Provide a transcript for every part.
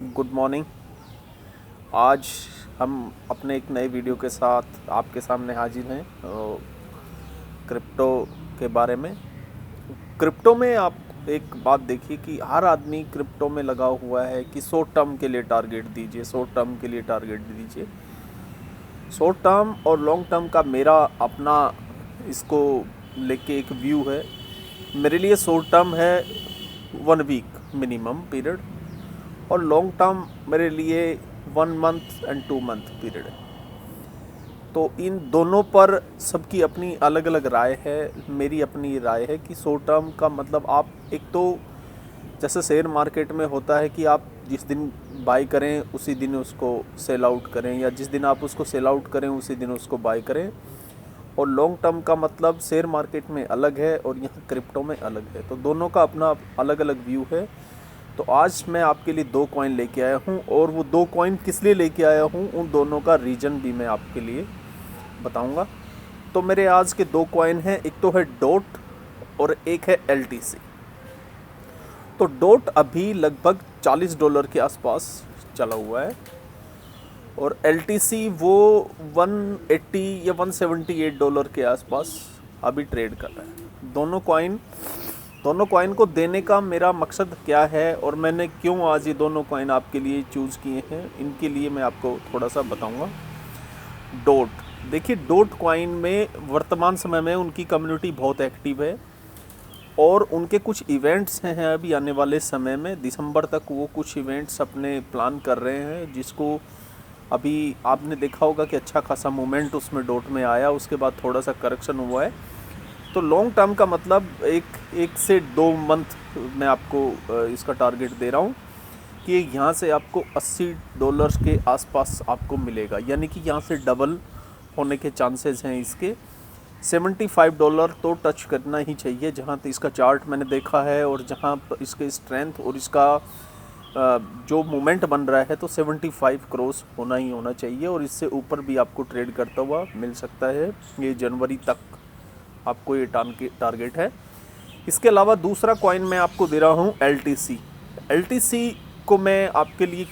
Good morning. आज हम अपने एक नए वीडियो के साथ आपके सामने हाजिर हैं क्रिप्टो के बारे में। क्रिप्टो में आप एक बात देखिए कि हर आदमी क्रिप्टो में लगा हुआ है कि शॉर्ट टर्म के लिए टारगेट दीजिए, शॉर्ट टर्म के लिए टारगेट दीजिए। शॉर्ट टर्म और लॉन्ग टर्म का मेरा अपना इसको लेके एक व्यू है। मेरे लिए शॉर्ट टर्म है 1 वीक मिनिमम पीरियड, और लॉन्ग टर्म मेरे लिए 1 मंथ एंड 2 मंथ पीरियड है। तो इन दोनों पर सबकी अपनी अलग अलग राय है। मेरी अपनी राय है कि शॉर्ट टर्म का मतलब आप एक तो जैसे शेयर मार्केट में होता है कि आप जिस दिन बाई करें उसी दिन उसको सेल आउट करें, या जिस दिन आप उसको सेल आउट करें उसी दिन उसको बाई करें। और लॉन्ग टर्म का मतलब शेयर मार्केट में अलग है और यहाँ क्रिप्टो में अलग है। तो दोनों का अपना अलग अलग व्यू है। तो आज मैं आपके लिए 2 कॉइन लेके आया हूँ, और वो 2 कॉइन किस लिए लेके आया हूँ उन दोनों का रीज़न भी मैं आपके लिए बताऊँगा। तो मेरे आज के 2 कॉइन हैं, एक तो है डॉट और एक है LTC। तो डॉट अभी लगभग $40 के आसपास चला हुआ है, और LTC वो 180 या $178 के आसपास अभी ट्रेड कर रहा है। दोनों कॉइन को देने का मेरा मकसद क्या है और मैंने क्यों आज ये दोनों कॉइन आपके लिए चूज़ किए हैं, इनके लिए मैं आपको थोड़ा सा बताऊंगा। डॉट, देखिए डॉट कॉइन में वर्तमान समय में उनकी कम्युनिटी बहुत एक्टिव है, और उनके कुछ इवेंट्स हैं अभी आने वाले समय में। दिसंबर तक वो कुछ इवेंट्स अपने प्लान कर रहे हैं, जिसको अभी आपने देखा होगा कि अच्छा खासा मूवमेंट उसमें डॉट में आया, उसके बाद थोड़ा सा करेक्शन हुआ है। तो लॉन्ग टर्म का मतलब एक से 2 मंथ मैं आपको इसका टारगेट दे रहा हूँ कि यहाँ से आपको $80 के आसपास आपको मिलेगा, यानी कि यहाँ से डबल होने के चांसेस हैं इसके। $75 तो टच करना ही चाहिए, जहाँ तक इसका चार्ट मैंने देखा है और जहाँ इसके स्ट्रेंथ और इसका जो मोमेंट बन रहा है, तो 75 क्रॉस होना ही होना चाहिए, और इससे ऊपर भी आपको ट्रेड करता हुआ मिल सकता है। ये जनवरी तक आपको ये टारगेट है। इसके अलावा दूसरा कॉइन मैं आपको दे रहा हूँ LTC। LTC को मैं आपके लिए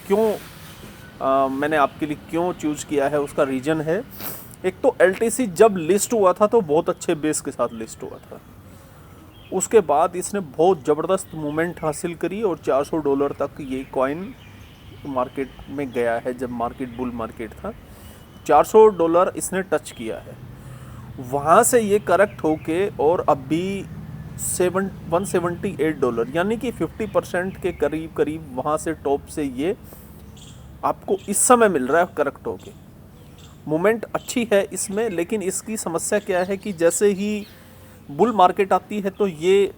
मैंने आपके लिए क्यों चूज़ किया है, उसका रीज़न है। एक तो LTC जब लिस्ट हुआ था तो बहुत अच्छे बेस के साथ लिस्ट हुआ था। उसके बाद इसने बहुत ज़बरदस्त मूवमेंट हासिल करी और $400 तक ये कॉइन मार्केट में गया है। जब मार्केट बुल मार्केट था, $400 इसने टच किया है। वहाँ से ये करेक्ट होके और अभी $178, यानी कि 50% के करीब करीब वहाँ से टॉप से ये आपको इस समय मिल रहा है करेक्ट होके। मूवमेंट अच्छी है इसमें, लेकिन इसकी समस्या क्या है कि जैसे ही बुल मार्केट आती है तो ये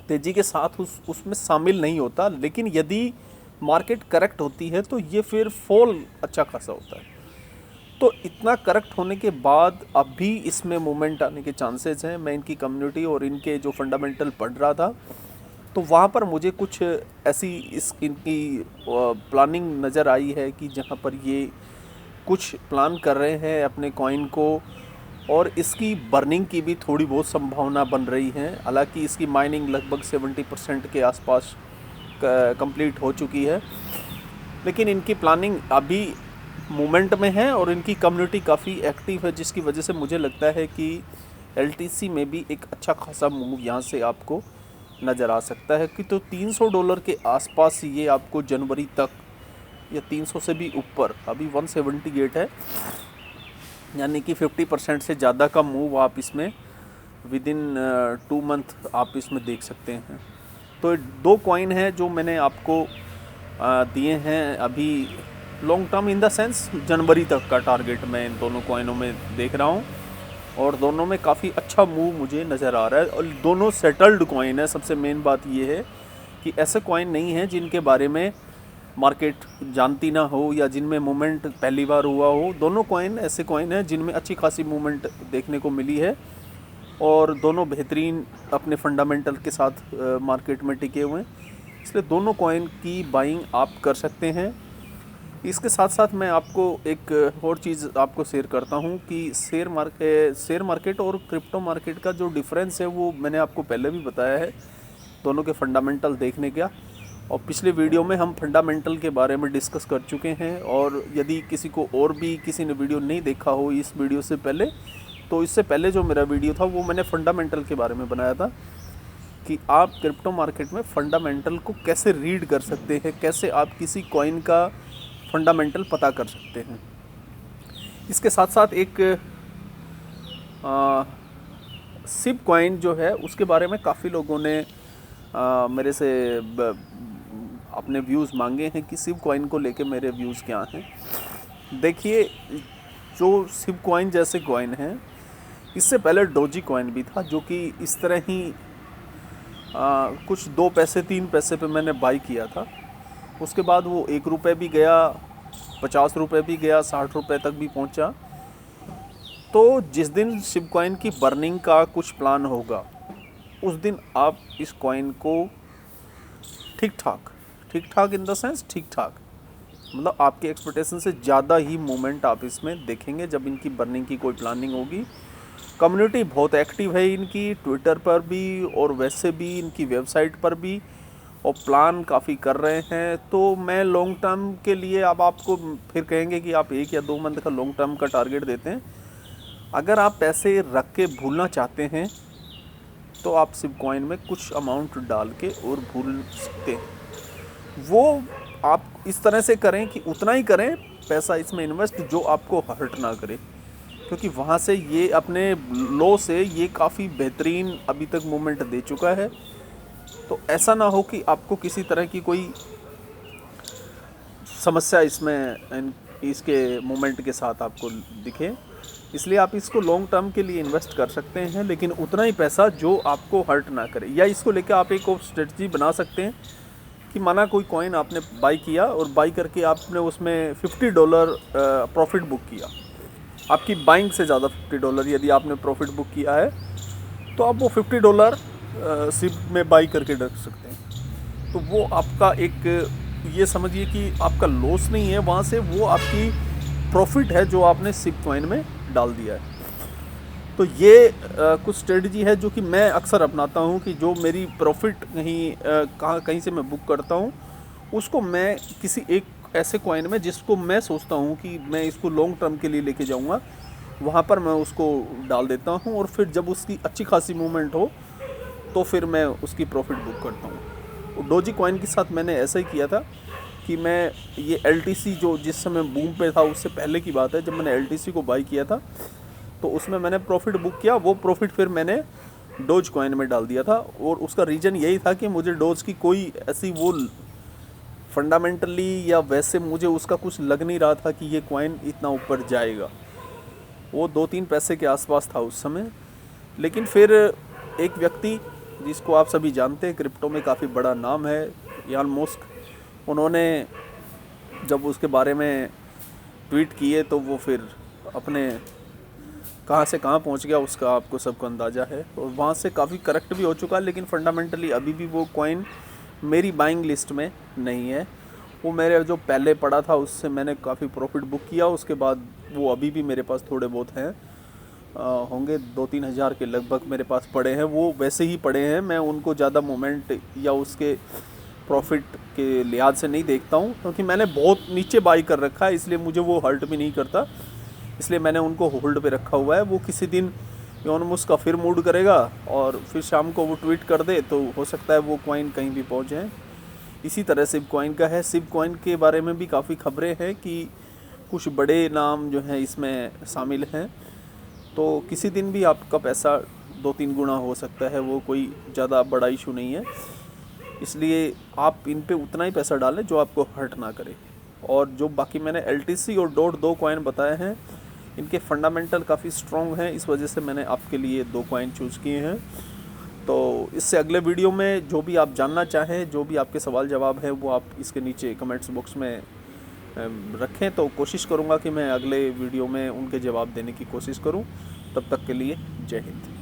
तेज़ी के साथ उसमें शामिल नहीं होता, लेकिन यदि मार्केट करेक्ट होती है तो ये फिर फॉल अच्छा खासा होता है। तो इतना करेक्ट होने के बाद अब भी इसमें मूवमेंट आने के चांसेस हैं। मैं इनकी कम्युनिटी और इनके जो फंडामेंटल पढ़ रहा था, तो वहाँ पर मुझे कुछ ऐसी इनकी प्लानिंग नज़र आई है कि जहाँ पर ये कुछ प्लान कर रहे हैं अपने कॉइन को, और इसकी बर्निंग की भी थोड़ी बहुत संभावना बन रही है। हालांकि इसकी माइनिंग लगभग 70% के आसपास कंप्लीट हो चुकी है, लेकिन इनकी प्लानिंग अभी मूवमेंट में है और इनकी कम्युनिटी काफ़ी एक्टिव है, जिसकी वजह से मुझे लगता है कि LTC में भी एक अच्छा खासा मूव यहाँ से आपको नज़र आ सकता है। कि तो $300 के आसपास ये आपको जनवरी तक, या 300 से भी ऊपर, अभी 178 है, यानी कि 50% से ज़्यादा का मूव आप इसमें विद इन 2 मंथ आप इसमें देख सकते हैं। तो 2 कॉइन हैं जो मैंने आपको दिए हैं अभी long term, in the sense जनवरी तक का टारगेट मैं इन दोनों कॉइनों में देख रहा हूँ, और दोनों में काफ़ी अच्छा मूव मुझे नज़र आ रहा है। और दोनों सेटल्ड कॉइन है। सबसे मेन बात ये है कि ऐसे कॉइन नहीं हैं जिनके बारे में मार्केट जानती ना हो या जिनमें मूवमेंट पहली बार हुआ हो। दोनों कॉइन ऐसे कॉइन हैं जिनमें अच्छी खासी मूवमेंट देखने को मिली है, और दोनों बेहतरीन अपने फंडामेंटल के साथ मार्केट में टिके हुए हैं। इसलिए दोनों कॉइन की बाइंग आप कर सकते हैं। इसके साथ साथ मैं आपको एक और चीज़ आपको शेयर करता हूँ कि शेयर मार्केट और क्रिप्टो मार्केट का जो डिफरेंस है वो मैंने आपको पहले भी बताया है, दोनों के फंडामेंटल देखने का। और पिछले वीडियो में हम फंडामेंटल के बारे में डिस्कस कर चुके हैं। और यदि किसी को और भी किसी ने वीडियो नहीं देखा हो इस वीडियो से पहले, तो इससे पहले जो मेरा वीडियो था वो मैंने फंडामेंटल के बारे में बनाया था कि आप क्रिप्टो मार्केट में फंडामेंटल को कैसे रीड कर सकते हैं, कैसे आप किसी कॉइन का फंडामेंटल पता कर सकते हैं। इसके साथ साथ एक सिप कॉइन जो है उसके बारे में काफ़ी लोगों ने मेरे से अपने व्यूज़ मांगे हैं कि सिप कॉइन को लेके मेरे व्यूज़ क्या हैं। देखिए, जो सिप कॉइन जैसे कॉइन हैं, इससे पहले डोजी कॉइन भी था जो कि इस तरह ही कुछ 2 पैसे 3 पैसे पे मैंने बाई किया था। उसके बाद वो 1 रुपये भी गया, 50 रुपये भी गया, 60 रुपये तक भी पहुंचा। तो जिस दिन सिप कॉइन की बर्निंग का कुछ प्लान होगा उस दिन आप इस कॉइन को ठीक ठाक इन द सेंस ठीक ठाक, मतलब आपके एक्सपेक्टेशन से ज़्यादा ही मूवमेंट आप इसमें देखेंगे जब इनकी बर्निंग की कोई प्लानिंग होगी। कम्युनिटी बहुत एक्टिव है इनकी, ट्विटर पर भी और वैसे भी इनकी वेबसाइट पर भी, और प्लान काफ़ी कर रहे हैं। तो मैं लॉन्ग टर्म के लिए, अब आपको फिर कहेंगे कि आप 1 या 2 मंथ का लॉन्ग टर्म का टारगेट देते हैं। अगर आप पैसे रख के भूलना चाहते हैं तो आप सिप कॉइन में कुछ अमाउंट डाल के और भूल सकते हैं। वो आप इस तरह से करें कि उतना ही करें पैसा इसमें इन्वेस्ट जो आपको हर्ट ना करे, क्योंकि वहाँ से ये अपने लो से ये काफ़ी बेहतरीन अभी तक मूवमेंट दे चुका है। तो ऐसा ना हो कि आपको किसी तरह की कोई समस्या इसमें इसके मूवमेंट के साथ आपको दिखे। इसलिए आप इसको लॉन्ग टर्म के लिए इन्वेस्ट कर सकते हैं, लेकिन उतना ही पैसा जो आपको हर्ट ना करे। या इसको लेकर आप एक और स्ट्रेटजी बना सकते हैं कि माना कोई कॉइन आपने बाई किया और बाई करके आपने उसमें $50 प्रॉफिट बुक किया, आपकी बाइंग से ज़्यादा $50 यदि आपने प्रॉफिट बुक किया है तो आप वो $50 सिप में बाई करके रख सकते हैं। तो वो आपका एक, ये समझिए कि आपका लॉस नहीं है वहाँ से, वो आपकी प्रॉफिट है जो आपने सिप कॉइन में डाल दिया है। तो ये कुछ स्ट्रेटजी है जो कि मैं अक्सर अपनाता हूँ कि जो मेरी प्रॉफिट कहीं से मैं बुक करता हूँ उसको मैं किसी एक ऐसे कॉइन में जिसको मैं सोचता हूँ कि मैं इसको लॉन्ग टर्म के लिए लेके जाऊँगा, वहाँ पर मैं उसको डाल देता हूँ। और फिर जब उसकी अच्छी खासी मूवमेंट हो तो फिर मैं उसकी प्रॉफिट बुक करता हूँ। डोजी कॉइन के साथ मैंने ऐसा ही किया था कि मैं ये LTC जो जिस समय बूम पे था उससे पहले की बात है, जब मैंने LTC को बाई किया था तो उसमें मैंने प्रॉफिट बुक किया। वो प्रॉफिट फिर मैंने डोज कॉइन में डाल दिया था, और उसका रीज़न यही था कि मुझे डोज की कोई ऐसी वो फंडामेंटली या वैसे मुझे उसका कुछ लग नहीं रहा था कि ये कॉइन इतना ऊपर जाएगा। वो 2-3 पैसे के आसपास था उस समय। लेकिन फिर एक व्यक्ति जिसको आप सभी जानते हैं, क्रिप्टो में काफ़ी बड़ा नाम है, इलॉन मस्क, उन्होंने जब उसके बारे में ट्वीट किए तो वो फिर अपने कहाँ से कहाँ पहुँच गया उसका आपको सबको अंदाज़ा है। और वहाँ से काफ़ी करेक्ट भी हो चुका है, लेकिन फंडामेंटली अभी भी वो कॉइन मेरी बाइंग लिस्ट में नहीं है। वो मेरे जो पहले पड़ा था उससे मैंने काफ़ी प्रॉफिट बुक किया, उसके बाद वो अभी भी मेरे पास थोड़े बहुत हैं, होंगे 2-3 हज़ार के लगभग मेरे पास पड़े हैं। वो वैसे ही पड़े हैं, मैं उनको ज़्यादा मोमेंट या उसके प्रॉफिट के लिहाज से नहीं देखता हूँ, क्योंकि मैंने बहुत नीचे बाई कर रखा है, इसलिए मुझे वो हर्ट भी नहीं करता, इसलिए मैंने उनको होल्ड पे रखा हुआ है। वो किसी दिन इलॉन मस्क का फिर मूड करेगा और फिर शाम को वो ट्वीट कर दे तो हो सकता है वो कॉइन कहीं भी पहुँच जाए। इसी तरह सिप कॉइन का है। सिप कॉइन के बारे में भी काफ़ी खबरें हैं कि कुछ बड़े नाम जो हैं इसमें शामिल हैं, तो किसी दिन भी आपका पैसा 2-3 गुना हो सकता है, वो कोई ज़्यादा बड़ा इशू नहीं है। इसलिए आप इन पे उतना ही पैसा डालें जो आपको हर्ट ना करे। और जो बाकी मैंने LTC और डॉट 2 कॉइन बताए हैं, इनके फंडामेंटल काफ़ी स्ट्रॉन्ग हैं, इस वजह से मैंने आपके लिए 2 कॉइन चूज़ किए हैं। तो इससे अगले वीडियो में जो भी आप जानना चाहें, जो भी आपके सवाल जवाब है, वो आप इसके नीचे कमेंट्स बॉक्स में रखें, तो कोशिश करूँगा कि मैं अगले वीडियो में उनके जवाब देने की कोशिश करूँ। तब तक के लिए जय हिंद।